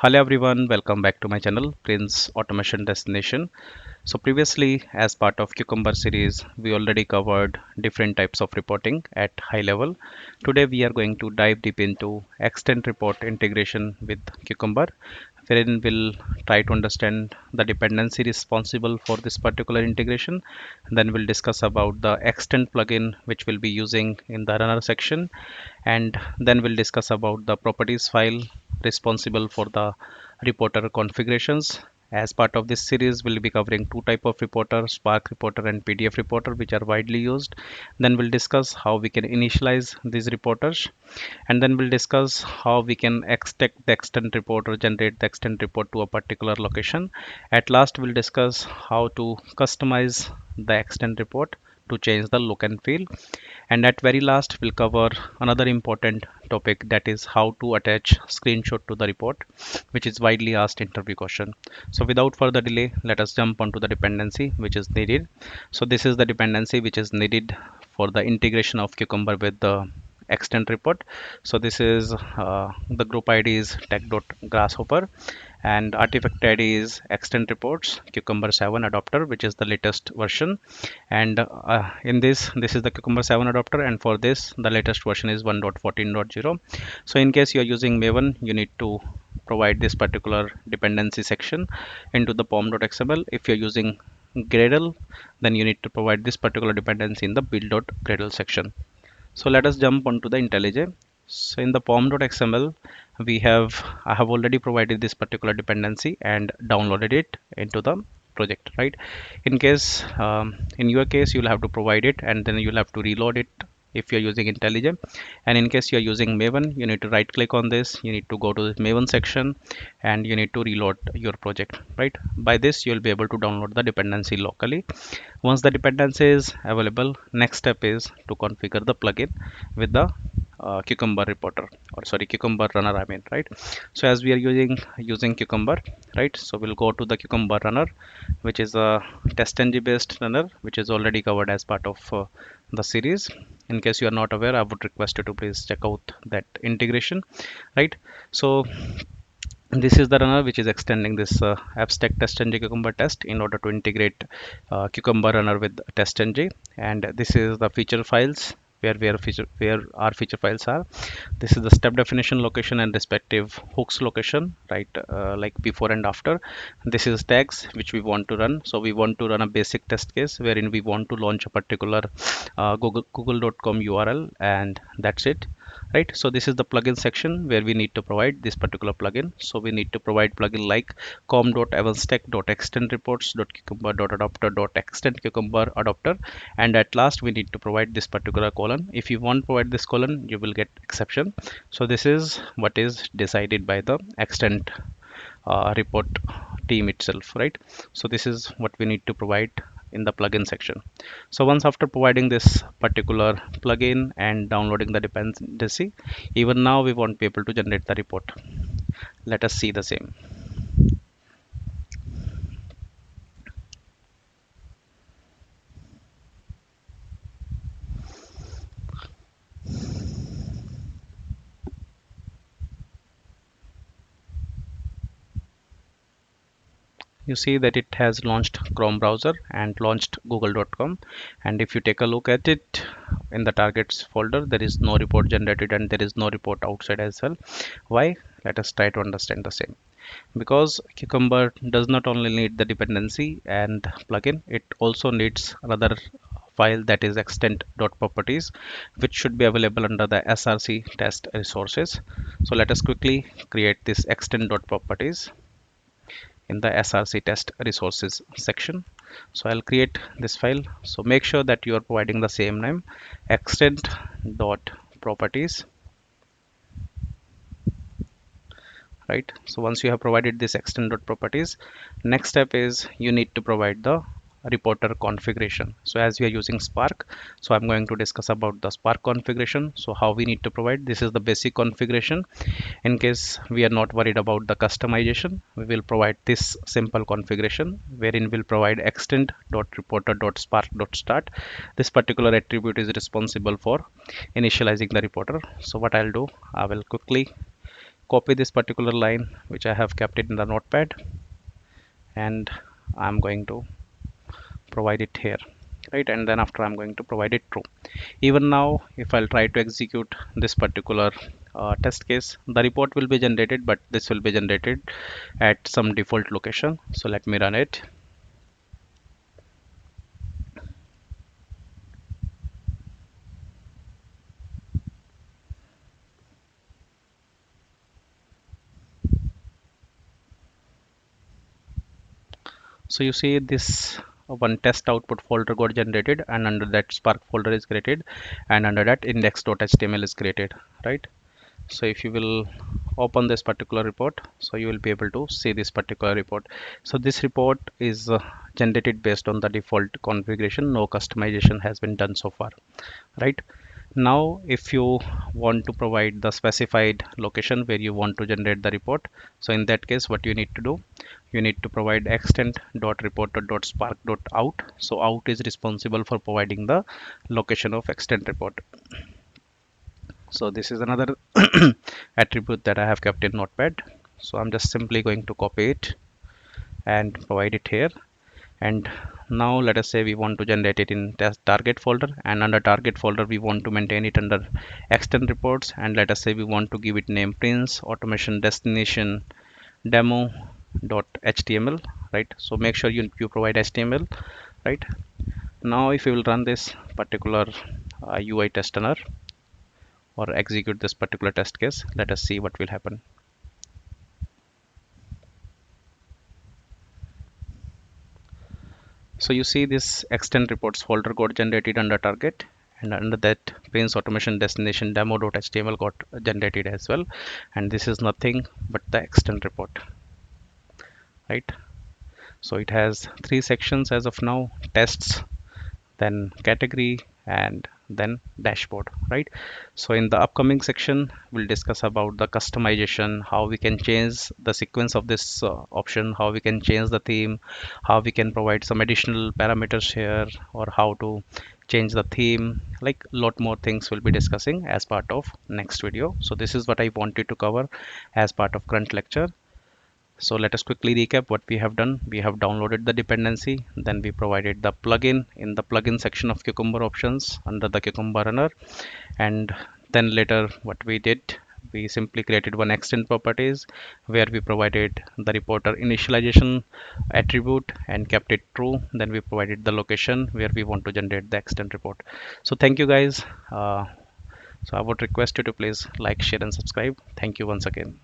Hello everyone, welcome back to my channel Prince Automation Destination. So previously as part of Cucumber series, we already covered different types of reporting at high level. Today we are going to dive deep into extent report integration with Cucumber, wherein we'll try to understand the dependency responsible for this particular integration. Then we'll discuss about the extent plugin which we'll be using in the runner section, and then we'll discuss about the properties file responsible for the reporter configurations. As part of this series, we'll be covering two type of reporter, Spark reporter and PDF reporter, which are widely used. Then we'll discuss how we can initialize these reporters, and then we'll discuss how we can extract the extent report or generate the extent report to a particular location. At last, we'll discuss how to customize the extent report to change the look and feel. And at very last, we'll cover another important topic, that is how to attach screenshot to the report, which is widely asked interview question. So without further delay, let us jump onto the dependency which is needed. So this is the dependency which is needed for the integration of Cucumber with the extent report. So this is the group ID is tech.grasshopper, and artifact ID is extent reports Cucumber 7 adapter, which is the latest version. And in this is the Cucumber 7 adapter, and for this the latest version is 1.14.0. So in case you are using Maven, you need to provide this particular dependency section into the pom.xml. If you're using Gradle, then you need to provide this particular dependency in the build.gradle section. So let us jump onto the IntelliJ. So in the pom.xml, I have already provided this particular dependency and downloaded it into the project, right? In your case, you'll have to provide it and then you'll have to reload it if you're using IntelliJ. And in case you're using Maven, you need to right click on this, you need to go to the Maven section, and you need to reload your project, right? By this, you'll be able to download the dependency locally. Once the dependency is available, next step is to configure the plugin with the Cucumber reporter, or sorry, Cucumber runner, I mean, right? So as we are using Cucumber, right? So we'll go to the Cucumber runner, which is a TestNG based runner, which is already covered as part of the series. In case you are not aware, I would request you to please check out that integration, right? So this is the runner which is extending this abstract testng cucumber test in order to integrate cucumber runner with testng. And this is the feature files where our feature files are. This is the step definition location and respective hooks location, right? Like before and after. This is tags which we want to run. So we want to run a basic test case wherein we want to launch a particular google.com url, and that's it, right? So this is the plugin section where we need to provide this particular plugin. So we need to provide plugin like com.evanstack.extend cucumber adapter, and at last we need to provide this particular colon. If you want to provide this colon, you will get exception. So this is what is decided by the extend report team itself, right? So this is what we need to provide in the plugin section. So once after providing this particular plugin and downloading the dependency, even now we won't be able to generate the report. Let us see the same. You see that it has launched Chrome browser and launched google.com, and if you take a look at it in the targets folder, there is no report generated and there is no report outside as well. Why? Let us try to understand the same. Because Cucumber does not only need the dependency and plugin, it also needs another file, that is extent.properties, which should be available under the src test resources. So let us quickly create this extent.properties in the src test resources section. So I'll create this file. So make sure that you are providing the same name, extent.properties, right? So once you have provided this extend.properties, next step is you need to provide the reporter configuration. So as we are using Spark, so I'm going to discuss about the Spark configuration. So how we need to provide, this is the basic configuration. In case we are not worried about the customization, we will provide this simple configuration wherein we'll provide extent.reporter.spark.start. This particular attribute is responsible for initializing the reporter. So what I'll do, I will quickly copy this particular line which I have kept it in the notepad, and I'm going to provide it here, right? And then after I'm going to provide it true. Even now if I'll try to execute this particular test case, the report will be generated, but this will be generated at some default location. So let me run it. So you see this one test output folder got generated, and under that Spark folder is created, and under that index.html is created, right? So if you will open this particular report, so you will be able to see this particular report. So this report is generated based on the default configuration. No customization has been done so far, right? Now if you want to provide the specified location where you want to generate the report, so in that case what you need to do, you need to provide extent.report.spark.out. so out is responsible for providing the location of extent report. So this is another attribute that I have kept in notepad. So I'm just simply going to copy it and provide it here. And now let us say we want to generate it in test target folder, and under target folder we want to maintain it under extend reports, and let us say we want to give it name prince automation destination demo.html, right? So make sure you provide html, right? Now if you will run this particular UI test runner or execute this particular test case, let us see what will happen. So you see this extend reports folder got generated under target, and under that prince automation destination demo.html got generated as well, and this is nothing but the extend report, right? So it has three sections as of now: tests, then category, and then dashboard, right? So in the upcoming section we'll discuss about the customization, how we can change the sequence of this option, how we can change the theme, how we can provide some additional parameters here, or how to change the theme. Like lot more things we'll be discussing as part of next video. So this is what I wanted to cover as part of current lecture. So let us quickly recap what we have done. We have downloaded the dependency, then we provided the plugin in the plugin section of Cucumber options under the Cucumber runner, and then later what we did, we simply created one extend properties where we provided the reporter initialization attribute and kept it true. Then we provided the location where we want to generate the extend report. So thank you guys. So I would request you to please like, share and subscribe. Thank you once again.